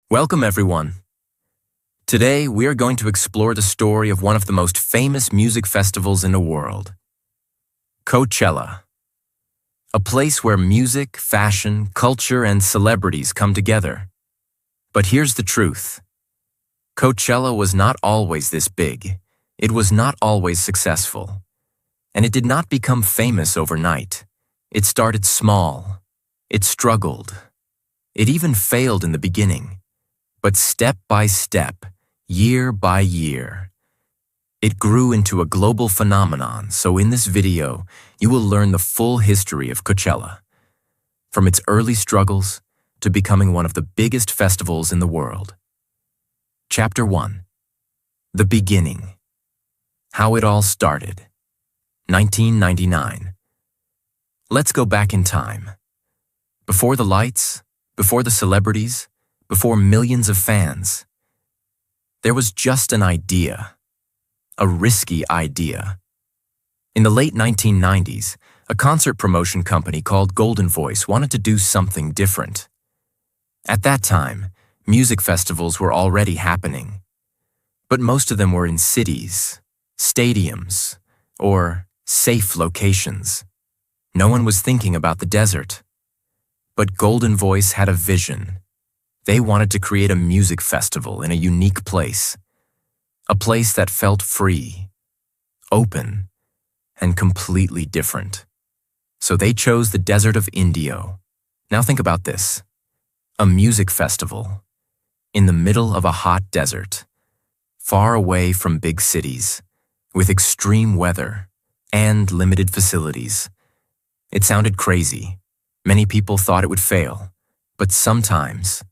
Welcome, everyone. Today, we are going to explore the story of one of the most famous music festivals in the world, Coachella, a place where music, fashion, culture, and celebrities come together. But here's the truth. Coachella was not always this big. It was not always successful. And it did not become famous overnight. It started small. It struggled. It even failed in the beginning. But step by step, year by year, it grew into a global phenomenon. So in this video, you will learn the full history of Coachella, from its early struggles to becoming one of the biggest festivals in the world. Chapter 1. The Beginning. How it all started. 1999. Let's go back in time. Before the lights, before the celebrities, before millions of fans, there was just an idea, a risky idea. In the late 1990s, a concert promotion company called Golden Voice wanted to do something different. At that time, music festivals were already happening, but most of them were in cities, stadiums, or safe locations. No one was thinking about the desert. But Golden Voice had a vision. They wanted to create a music festival in a unique place, a place that felt free, open, and completely different. So they chose the desert of Indio. Now think about this. A music festival in the middle of a hot desert, far away from big cities, with extreme weather and limited facilities. It sounded crazy. Many people thought it would fail, but sometimes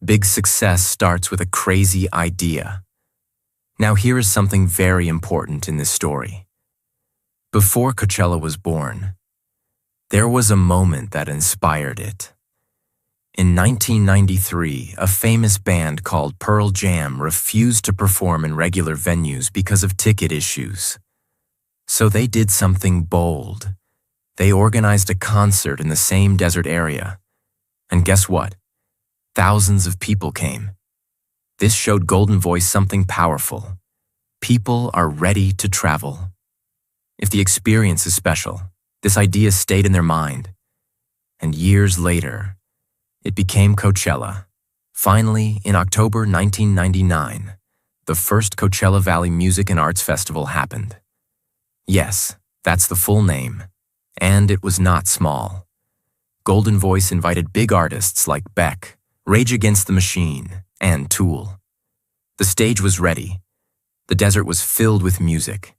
big success starts with a crazy idea. Now here is something very important in this story. Before Coachella was born, there was a moment that inspired it. In 1993, a famous band called Pearl Jam refused to perform in regular venues because of ticket issues. So they did something bold. They organized a concert in the same desert area. And guess what? Thousands of people came. This showed Golden Voice something powerful. People are ready to travel. If the experience is special, this idea stayed in their mind. And years later, it became Coachella. Finally, in October 1999, the first Coachella Valley Music and Arts Festival happened. Yes, that's the full name. And it was not small. Golden Voice invited big artists like Beck, Rage Against the Machine, and Tool. The stage was ready. The desert was filled with music.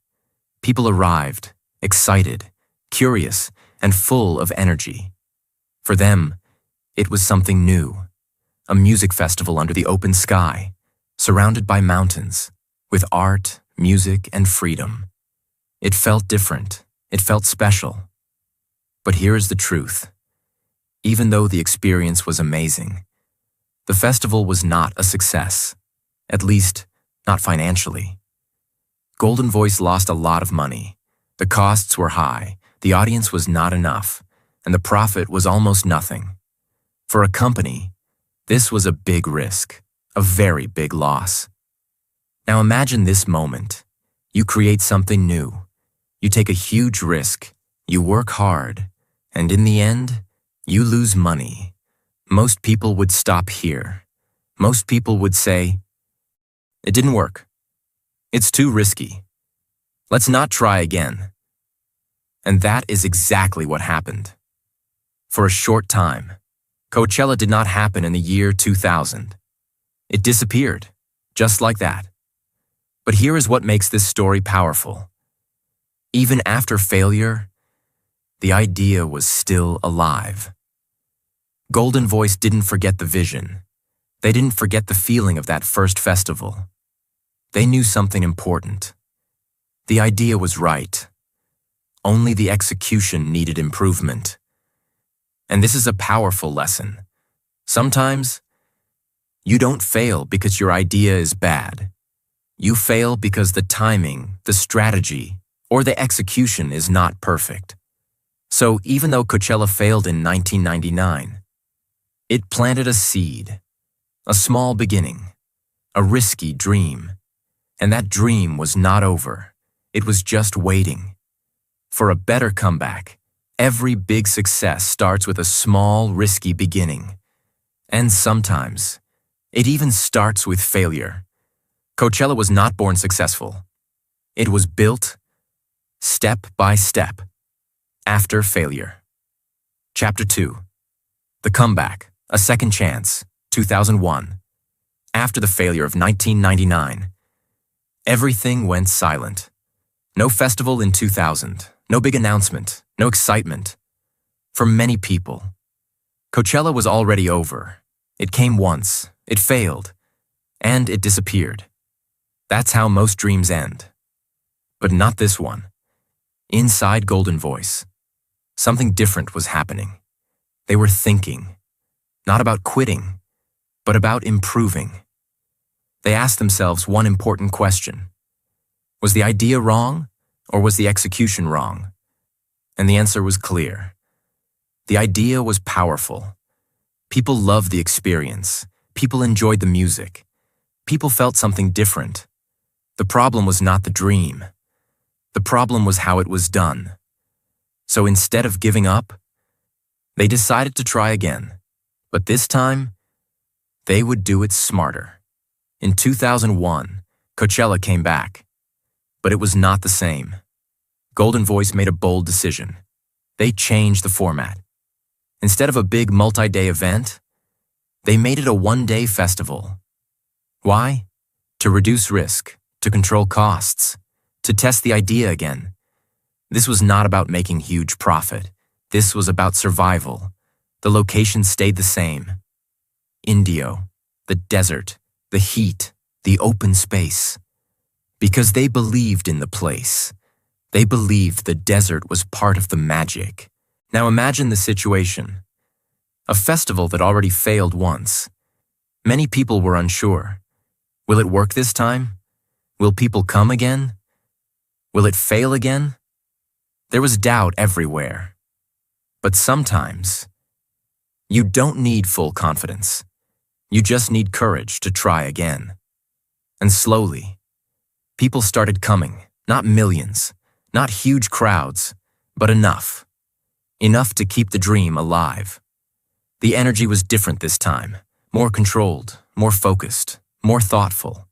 People arrived, excited, curious, and full of energy. For them, it was something new. A music festival under the open sky, surrounded by mountains, with art, music, and freedom. It felt different. It felt special. But here is the truth. Even though the experience was amazing, the festival was not a success, at least not financially. Golden Voice lost a lot of money. The costs were high, the audience was not enough, and the profit was almost nothing. For a company, this was a big risk, a very big loss. Now imagine this moment. You create something new. You take a huge risk. You work hard. And in the end, you lose money. Most people would stop here. Most people would say, "It didn't work. It's too risky. Let's not try again." And that is exactly what happened. For a short time, Coachella did not happen in the year 2000. It disappeared, just like that. But here is what makes this story powerful. Even after failure, the idea was still alive. Golden Voice didn't forget the vision. They didn't forget the feeling of that first festival. They knew something important. The idea was right. Only the execution needed improvement. And this is a powerful lesson. Sometimes, you don't fail because your idea is bad. You fail because the timing, the strategy, or the execution is not perfect. So even though Coachella failed in 1999, it planted a seed. A small beginning, a risky dream. And that dream was not over. It was just waiting. For a better comeback, every big success starts with a small, risky beginning. And sometimes, it even starts with failure. Coachella was not born successful. It was built, step by step, after failure. Chapter 2. The Comeback, A Second Chance, 2001. After the failure of 1999, everything went silent. No festival in 2000, no big announcement, no excitement. For many people, Coachella was already over. It came once, it failed, and it disappeared. That's how most dreams end. But not this one. Inside Golden Voice, something different was happening. They were thinking, not about quitting, but about improving. They asked themselves one important question. Was the idea wrong, or was the execution wrong? And the answer was clear. The idea was powerful. People loved the experience. People enjoyed the music. People felt something different. The problem was not the dream. The problem was how it was done. So instead of giving up, they decided to try again. But this time, they would do it smarter. In 2001, Coachella came back. But it was not the same. Golden Voice made a bold decision. They changed the format. Instead of a big multi-day event, they made it a one-day festival. Why? To reduce risk, to control costs, to test the idea again. This was not about making huge profit. This was about survival. The location stayed the same. Indio, the desert, the heat, the open space. Because they believed in the place. They believed the desert was part of the magic. Now imagine the situation. A festival that already failed once. Many people were unsure. Will it work this time? Will people come again? Will it fail again? There was doubt everywhere. But sometimes, you don't need full confidence. You just need courage to try again. And slowly, people started coming, not millions, not huge crowds, but enough. Enough to keep the dream alive. The energy was different this time, more controlled, more focused, more thoughtful.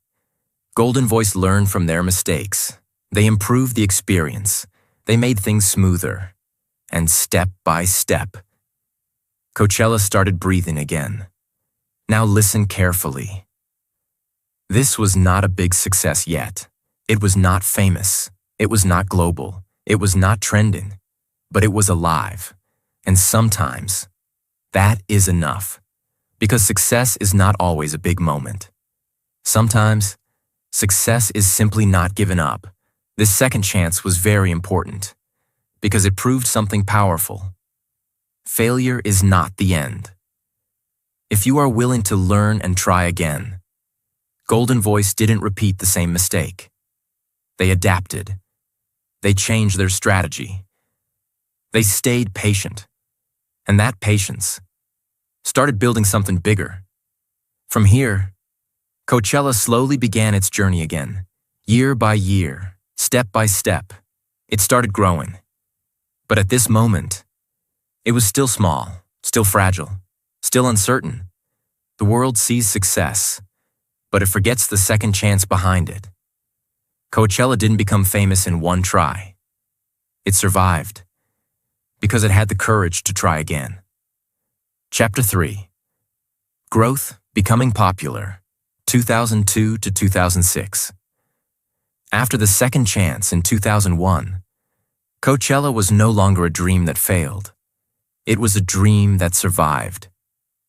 Golden Voice learned from their mistakes. They improved the experience. They made things smoother. And step by step, Coachella started breathing again. Now listen carefully. This was not a big success yet. It was not famous. It was not global. It was not trending. But it was alive. And sometimes, that is enough. Because success is not always a big moment. Sometimes, success is simply not giving up. This second chance was very important. Because it proved something powerful. Failure is not the end. If you are willing to learn and try again, Golden Voice didn't repeat the same mistake. They adapted. They changed their strategy. They stayed patient. And that patience started building something bigger. From here, Coachella slowly began its journey again. Year by year, step by step, it started growing. But at this moment, it was still small, still fragile, still uncertain. The world sees success, but it forgets the second chance behind it. Coachella didn't become famous in one try. It survived because it had the courage to try again. Chapter 3. Growth, Becoming Popular, 2002 to 2006. After the second chance in 2001, Coachella was no longer a dream that failed. It was a dream that survived.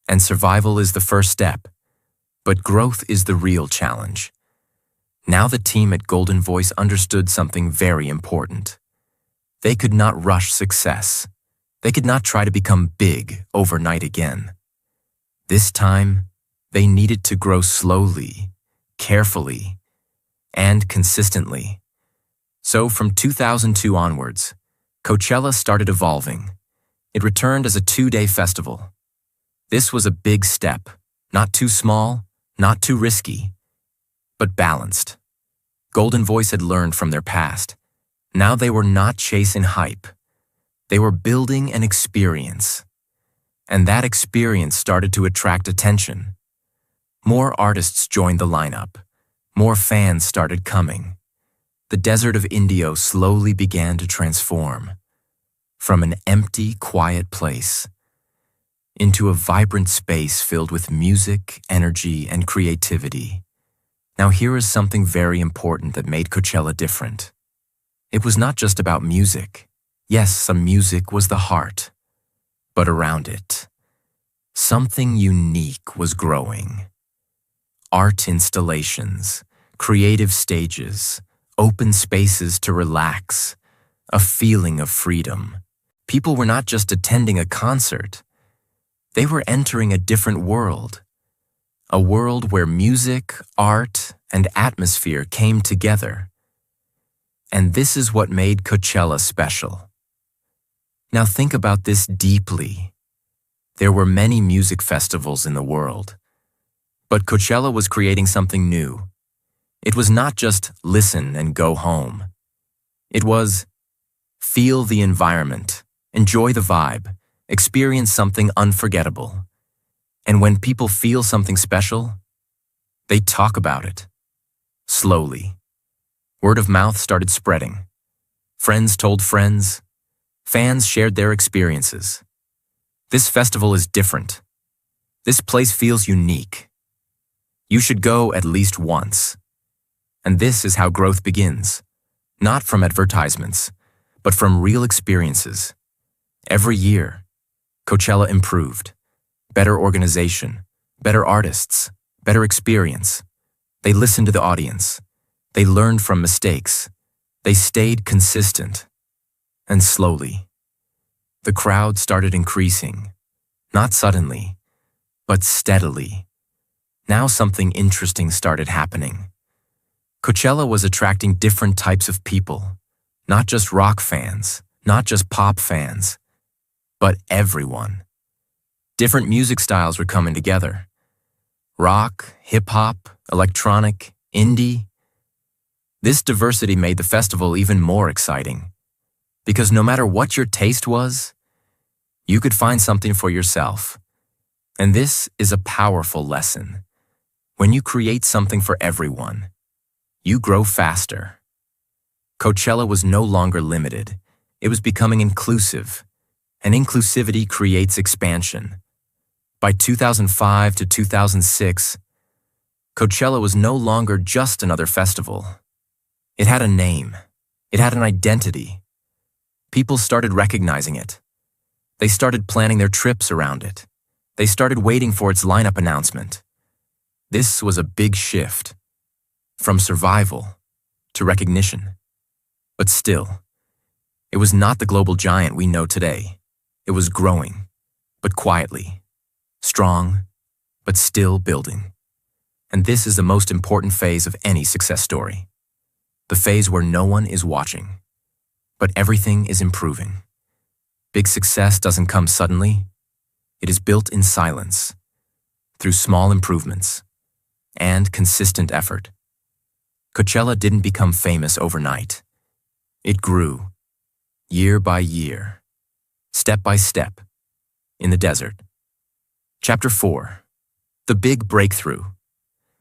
And survival is the first step, but growth is the real challenge. Now the team at Golden Voice understood something very important. They could not rush success. They could not try to become big overnight again. This time, they needed to grow slowly, carefully, and consistently. So from 2002 onwards, Coachella started evolving. It returned as a 2-day festival. This was a big step, Not too small, not too risky, but balanced. Golden Voice had learned from their past. Now they were not chasing hype. They were building an experience. And that experience started to attract attention. More artists joined the lineup. More fans started coming. The desert of Indio slowly began to transform from an empty, quiet place into a vibrant space filled with music, energy, and creativity. Now here is something very important that made Coachella different. It was not just about music. Yes, some music was the heart, but around it, something unique was growing. Art installations, creative stages, open spaces to relax, a feeling of freedom. People were not just attending a concert. They were entering a different world. A world where music, art, and atmosphere came together. And this is what made Coachella special. Now think about this deeply. There were many music festivals in the world, but Coachella was creating something new. It was not just listen and go home. It was feel the environment, enjoy the vibe, experience something unforgettable. And when people feel something special, they talk about it. Slowly, word of mouth started spreading. Friends told friends. Fans shared their experiences. This festival is different. This place feels unique. You should go at least once. And this is how growth begins. Not from advertisements, but from real experiences. Every year, Coachella improved. Better organization, better artists, better experience. They listened to the audience. They learned from mistakes. They stayed consistent. And slowly, the crowd started increasing. Not suddenly, but steadily. Now something interesting started happening. Coachella was attracting different types of people. Not just rock fans, not just pop fans, but everyone. Different music styles were coming together. Rock, hip-hop, electronic, indie. This diversity made the festival even more exciting. Because no matter what your taste was, you could find something for yourself. And this is a powerful lesson. When you create something for everyone, you grow faster. Coachella was no longer limited. It was becoming inclusive. And inclusivity creates expansion. By 2005 to 2006, Coachella was no longer just another festival. It had a name. It had an identity. People started recognizing it. They started planning their trips around it. They started waiting for its lineup announcement. This was a big shift, from survival to recognition. But still, it was not the global giant we know today. It was growing, but quietly, strong, but still building. And this is the most important phase of any success story. The phase where no one is watching, but everything is improving. Big success doesn't come suddenly. It is built in silence, through small improvements and consistent effort. Coachella didn't become famous overnight. It grew, year by year, step by step, in the desert. Chapter 4. The Big Breakthrough.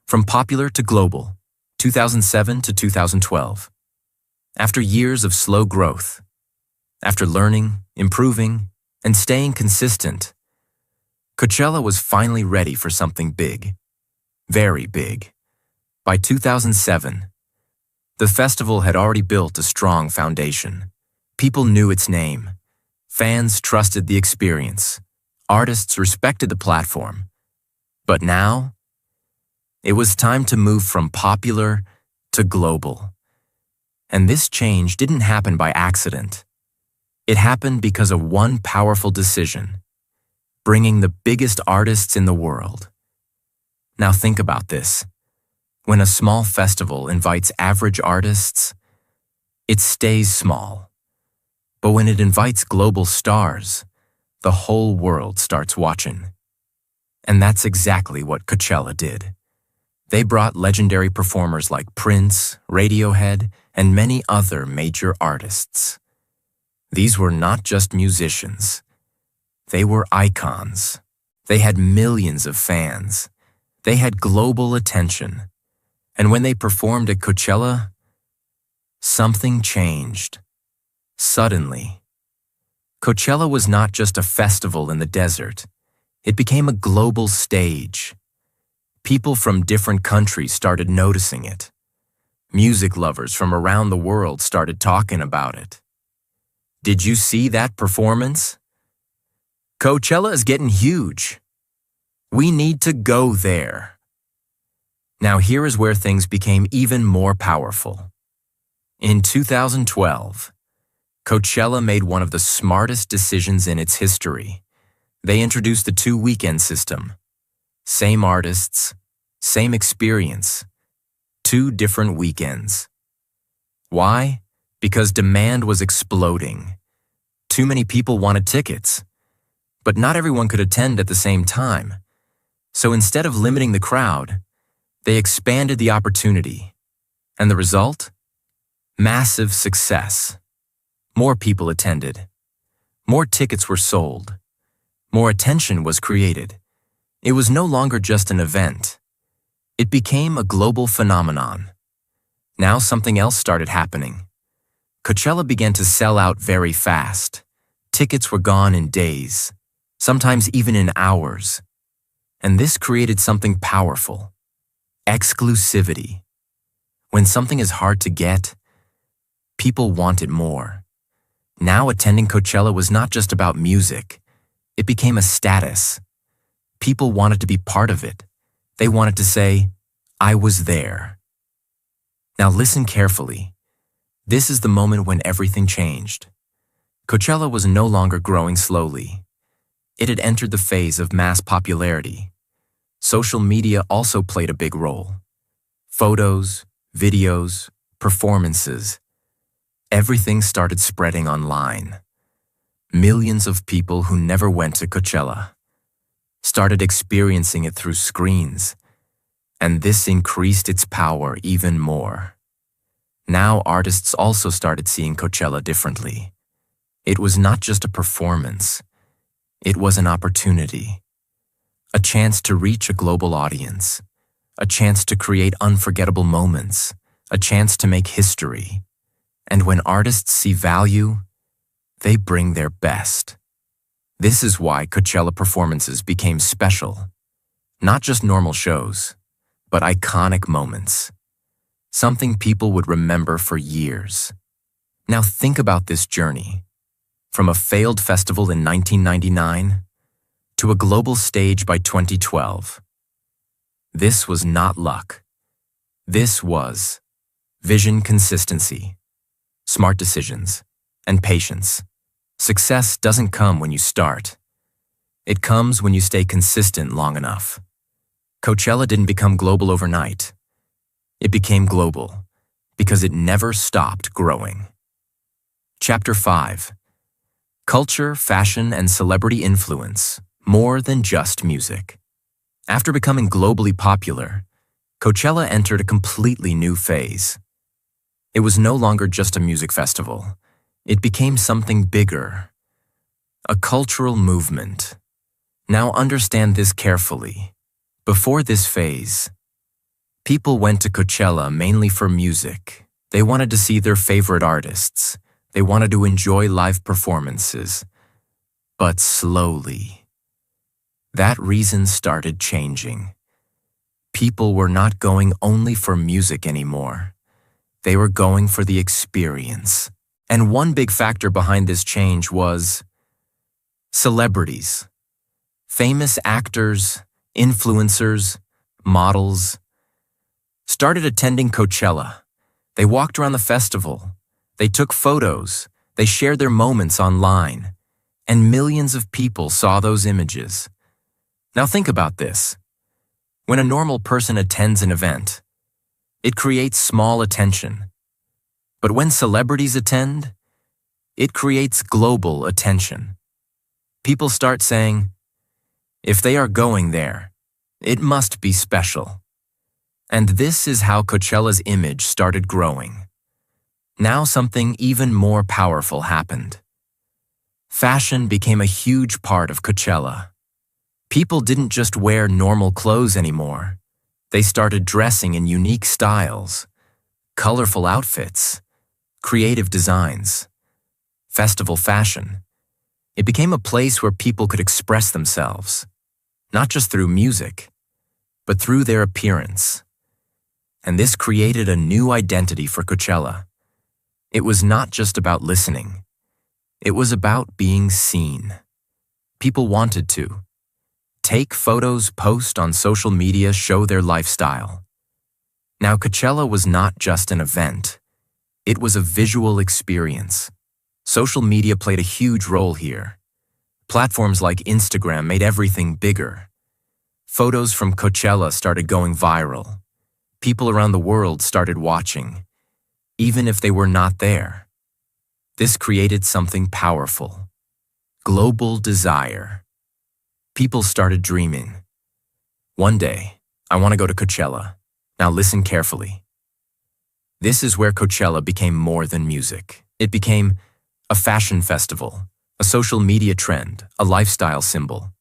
From popular to global, 2007 to 2012. After years of slow growth, after learning, improving, and staying consistent, Coachella was finally ready for something big. Very big. By 2007, the festival had already built a strong foundation. People knew its name. Fans trusted the experience. Artists respected the platform. But now, it was time to move from popular to global. And this change didn't happen by accident. It happened because of one powerful decision: bringing the biggest artists in the world. Now think about this. When a small festival invites average artists, it stays small. But when it invites global stars, the whole world starts watching. And that's exactly what Coachella did. They brought legendary performers like Prince, Radiohead, and many other major artists. These were not just musicians. They were icons. They had millions of fans. They had global attention. And when they performed at Coachella, something changed. Suddenly. Coachella was not just a festival in the desert. It became a global stage. People from different countries started noticing it. Music lovers from around the world started talking about it. Did you see that performance? Coachella is getting huge. We need to go there. Now here is where things became even more powerful. In 2012, Coachella made one of the smartest decisions in its history. They introduced the two-weekend system. Same artists, same experience, 2 different weekends. Why? Because demand was exploding. Too many people wanted tickets. But not everyone could attend at the same time. So instead of limiting the crowd, they expanded the opportunity. And the result? Massive success. More people attended. More tickets were sold. More attention was created. It was no longer just an event. It became a global phenomenon. Now something else started happening. Coachella began to sell out very fast. Tickets were gone in days, sometimes even in hours. And this created something powerful. Exclusivity. When something is hard to get, people want it more. Now attending Coachella was not just about music. It became a status. People wanted to be part of it. They wanted to say, I was there. Now listen carefully. This is the moment when everything changed. Coachella was no longer growing slowly. It had entered the phase of mass popularity. Social media also played a big role. Photos, videos, performances. Everything started spreading online. Millions of people who never went to Coachella started experiencing it through screens, and this increased its power even more. Now artists also started seeing Coachella differently. It was not just a performance. It was an opportunity. A chance to reach a global audience. A chance to create unforgettable moments. A chance to make history. And when artists see value, they bring their best. This is why Coachella performances became special. Not just normal shows, but iconic moments. Something people would remember for years. Now think about this journey. From a failed festival in 1999 to a global stage by 2012. This was not luck. This was vision, consistency, smart decisions, and patience. Success doesn't come when you start. It comes when you stay consistent long enough. Coachella didn't become global overnight. It became global because it never stopped growing. Chapter 5. Culture, fashion, and celebrity influence, more than just music. After becoming globally popular, Coachella entered a completely new phase. It was no longer just a music festival. It became something bigger. A cultural movement. Now understand this carefully. Before this phase, people went to Coachella mainly for music. They wanted to see their favorite artists. They wanted to enjoy live performances. But slowly, that reason started changing. People were not going only for music anymore. They were going for the experience. And one big factor behind this change was celebrities. Famous actors, influencers, models started attending Coachella. They walked around the festival. They took photos. They shared their moments online. And millions of people saw those images. Now think about this. When a normal person attends an event, it creates small attention. But when celebrities attend, it creates global attention. People start saying, If they are going there, it must be special. And this is how Coachella's image started growing. Now something even more powerful happened. Fashion became a huge part of Coachella. People didn't just wear normal clothes anymore. They started dressing in unique styles, colorful outfits, creative designs, festival fashion. It became a place where people could express themselves, not just through music, but through their appearance. And this created a new identity for Coachella. It was not just about listening. It was about being seen. People wanted to take photos, post on social media, show their lifestyle. Now, Coachella was not just an event. It was a visual experience. Social media played a huge role here. Platforms like Instagram made everything bigger. Photos from Coachella started going viral. People around the world started watching, even if they were not there. This created something powerful. Global desire. People started dreaming. One day, I want to go to Coachella. Now listen carefully. This is where Coachella became more than music. It became a fashion festival, a social media trend, a lifestyle symbol.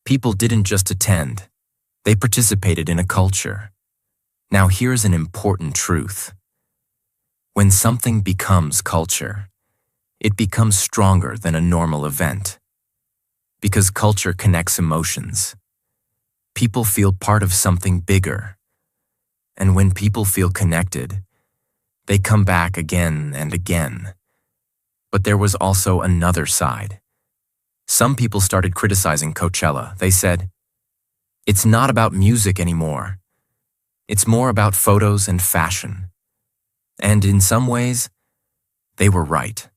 People didn't just attend. They participated in a culture. Now here's an important truth. When something becomes culture, it becomes stronger than a normal event. Because culture connects emotions. People feel part of something bigger. And when people feel connected, they come back again and again. But there was also another side. Some people started criticizing Coachella. They said, "It's not about music anymore. It's more about photos and fashion." And in some ways, they were right.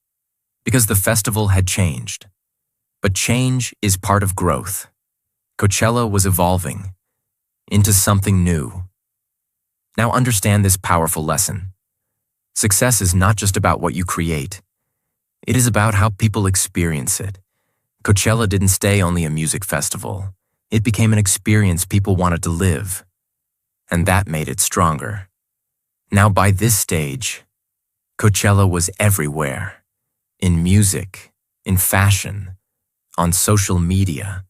Because the festival had changed. But change is part of growth. Coachella was evolving into something new. Now understand this powerful lesson. Success is not just about what you create. It is about how people experience it. Coachella didn't stay only a music festival. It became an experience people wanted to live. And that made it stronger. Now by this stage, Coachella was everywhere. In music, in fashion, on social media.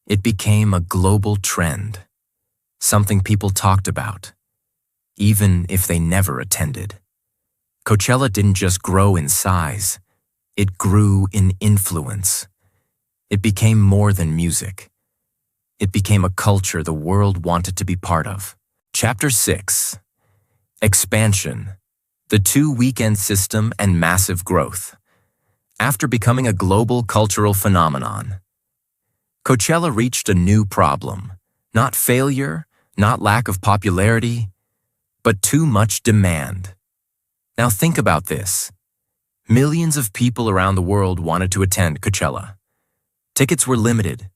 It became a global trend. Something people talked about, even if they never attended. Coachella didn't just grow in size, it grew in influence. It became more than music. It became a culture the world wanted to be part of. Chapter 6. Expansion. The two-weekend system and massive growth. After becoming a global cultural phenomenon, Coachella reached a new problem. Not failure, not lack of popularity, but too much demand. Now think about this. Millions of people around the world wanted to attend Coachella. Tickets were limited.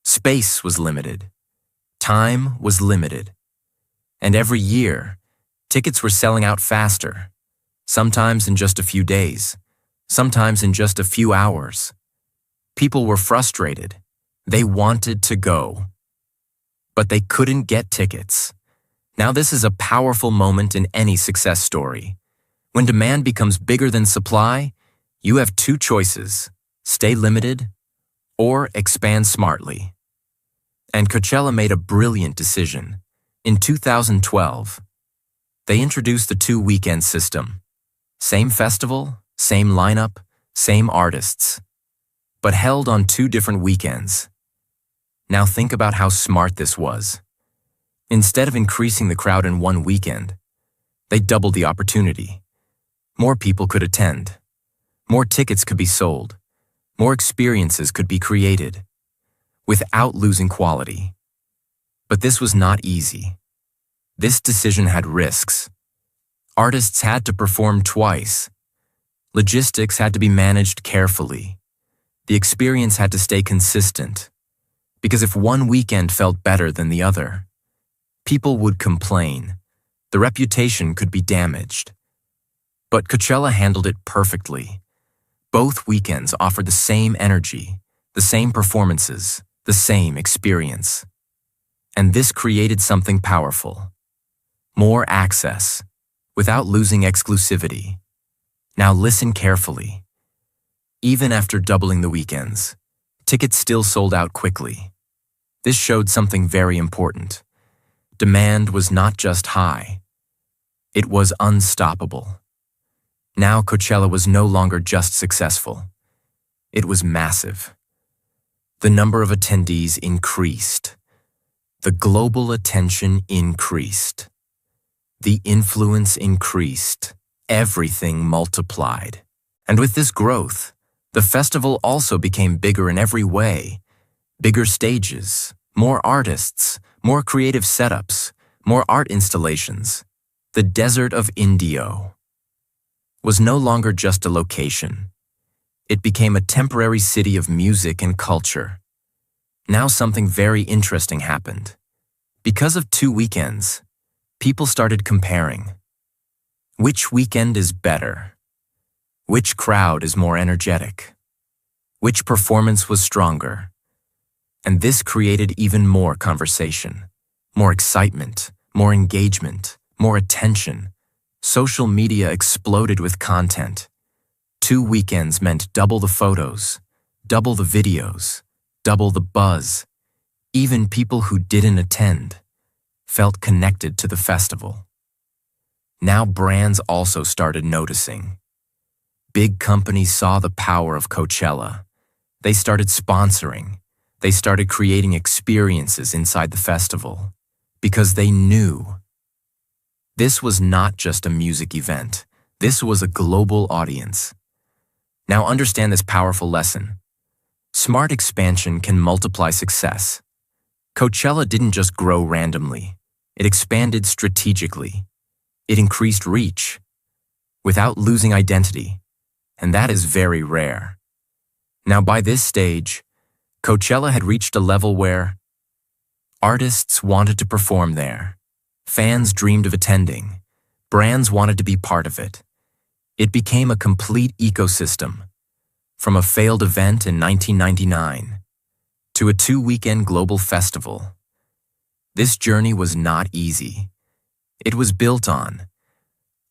Space was limited. Time was limited. And every year, tickets were selling out faster, sometimes in just a few days, sometimes in just a few hours. People were frustrated. They wanted to go, but they couldn't get tickets. Now this is a powerful moment in any success story. When demand becomes bigger than supply, you have two choices: stay limited or expand smartly. And Coachella made a brilliant decision. In 2012, they introduced the two-weekend system. Same festival, same lineup, same artists, but held on two different weekends. Now think about how smart this was. Instead of increasing the crowd in one weekend, they doubled the opportunity. More people could attend. More tickets could be sold. More experiences could be created, without losing quality. But this was not easy. This decision had risks. Artists had to perform twice. Logistics had to be managed carefully. The experience had to stay consistent. Because if one weekend felt better than the other, people would complain. The reputation could be damaged. But Coachella handled it perfectly. Both weekends offered the same energy, the same performances, the same experience. And this created something powerful. More access, without losing exclusivity. Now listen carefully. Even after doubling the weekends, tickets still sold out quickly. This showed something very important. Demand was not just high. It was unstoppable. Now Coachella was no longer just successful. It was massive. The number of attendees increased. The global attention increased. The influence increased. Everything multiplied. And with this growth, the festival also became bigger in every way. Bigger stages, more artists, more creative setups, more art installations. The Desert of Indio was no longer just a location. It became a temporary city of music and culture. Now something very interesting happened. Because of 2 weekends, people started comparing. Which weekend is better? Which crowd is more energetic? Which performance was stronger? And this created even more conversation, more excitement, more engagement, more attention. Social media exploded with content. 2 weekends meant double the photos, double the videos, double the buzz. Even people who didn't attend felt connected to the festival. Now brands also started noticing. Big companies saw the power of Coachella. They started sponsoring. They started creating experiences inside the festival because they knew this was not just a music event. This was a global audience. Now understand this powerful lesson. Smart expansion can multiply success. Coachella didn't just grow randomly. It expanded strategically. It increased reach without losing identity, and that is very rare. Now by this stage, Coachella had reached a level where artists wanted to perform there. Fans dreamed of attending. Brands wanted to be part of it. It became a complete ecosystem. From a failed event in 1999 to a 2-weekend global festival. This journey was not easy. It was built on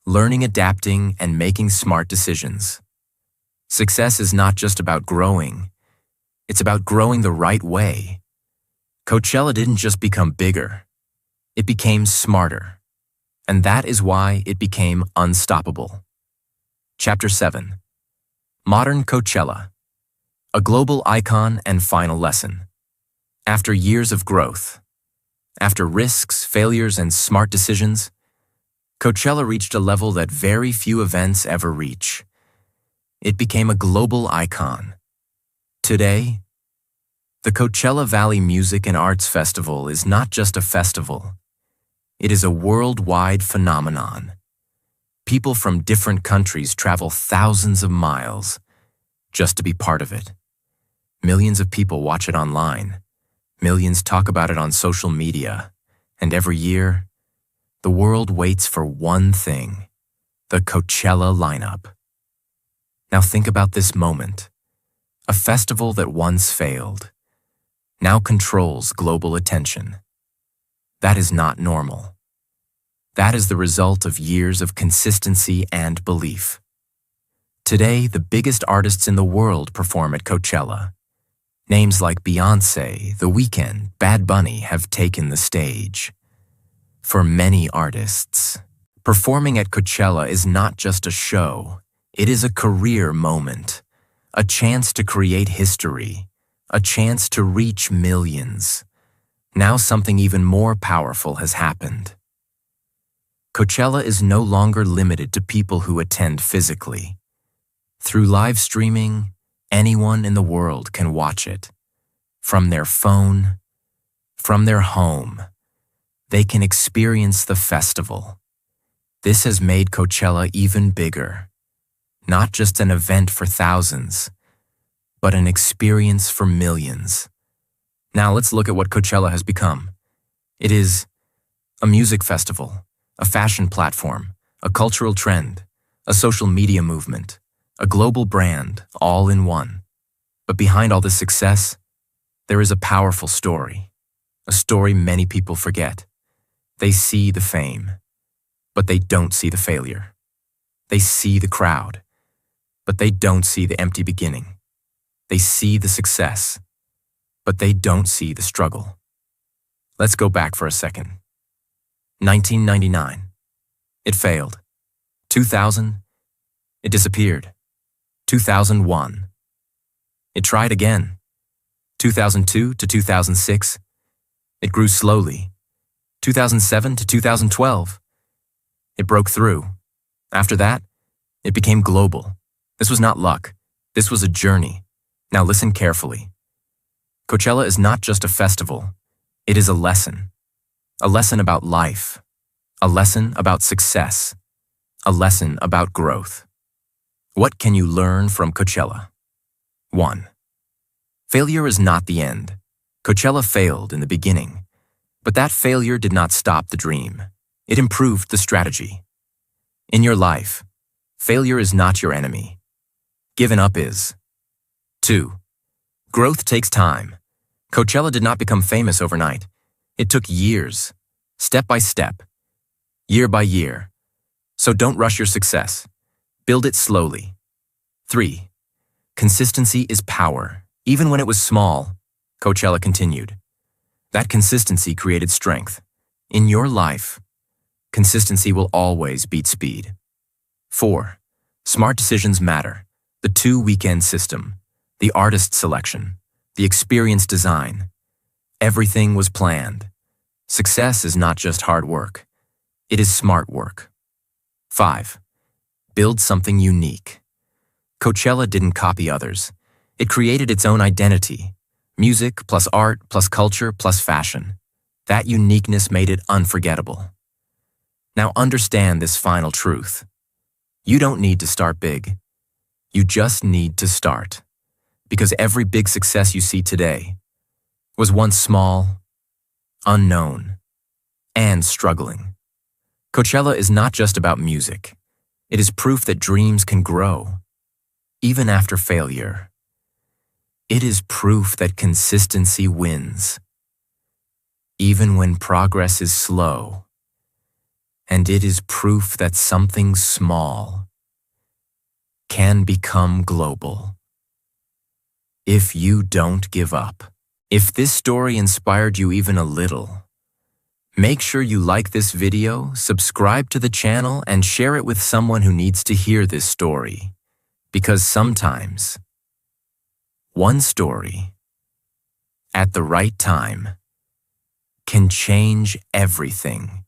learning, adapting, and making smart decisions. Success is not just about growing. It's about growing the right way. Coachella didn't just become bigger. It became smarter. And that is why it became unstoppable. Chapter 7. Modern Coachella. A global icon and final lesson. After years of growth, after risks, failures, and smart decisions, Coachella reached a level that very few events ever reach. It became a global icon. Today, the Coachella Valley Music and Arts Festival is not just a festival. It is a worldwide phenomenon. People from different countries travel thousands of miles just to be part of it. Millions of people watch it online. Millions talk about it on social media. And every year, the world waits for one thing: the Coachella lineup. Now think about this moment. A festival that once failed now controls global attention. That is not normal. That is the result of years of consistency and belief. Today, the biggest artists in the world perform at Coachella. Names like Beyoncé, The Weeknd, Bad Bunny have taken the stage. For many artists, performing at Coachella is not just a show. It is a career moment, a chance to create history, a chance to reach millions. Now something even more powerful has happened. Coachella is no longer limited to people who attend physically. Through live streaming, anyone in the world can watch it. From their phone, from their home, they can experience the festival. This has made Coachella even bigger. Not just an event for thousands, but an experience for millions. Now let's look at what Coachella has become. It is a music festival, a fashion platform, a cultural trend, a social media movement, a global brand, all in one. But behind all this success, There is a powerful story, a story many people forget. They see the fame, but they don't see the failure. They see the crowd, but they don't see the empty beginning. They see the success, but they don't see the struggle. Let's go back for a second. 1999. It failed. 2000. It disappeared. 2001. It tried again. 2002 to 2006. It grew slowly. 2007 to 2012. It broke through. After that, it became global. This was not luck. This was a journey. Now listen carefully. Coachella is not just a festival. It is a lesson. A lesson about life. A lesson about success. A lesson about growth. What can you learn from Coachella? 1. Failure is not the end. Coachella failed in the beginning, but that failure did not stop the dream. It improved the strategy. In your life, failure is not your enemy. Giving up is. 2. Growth takes time. Coachella did not become famous overnight. It took years, step by step, year by year. So don't rush your success. Build it slowly. 3. Consistency is power. Even when it was small, Coachella continued. That consistency created strength. In your life, consistency will always beat speed. 4. Smart decisions matter. The 2-weekend system, the artist selection, the experience design. Everything was planned. Success is not just hard work. It is smart work. 5. Build something unique. Coachella didn't copy others. It created its own identity. Music plus art plus culture plus fashion. That uniqueness made it unforgettable. Now understand this final truth. You don't need to start big. You just need to start. Because every big success you see today was once small, unknown, and struggling. Coachella is not just about music. It is proof that dreams can grow, even after failure. It is proof that consistency wins, even when progress is slow. And it is proof that something small can become global if you don't give up. If this story inspired you even a little, make sure you like this video, subscribe to the channel, and share it with someone who needs to hear this story. Because sometimes, one story, at the right time, can change everything.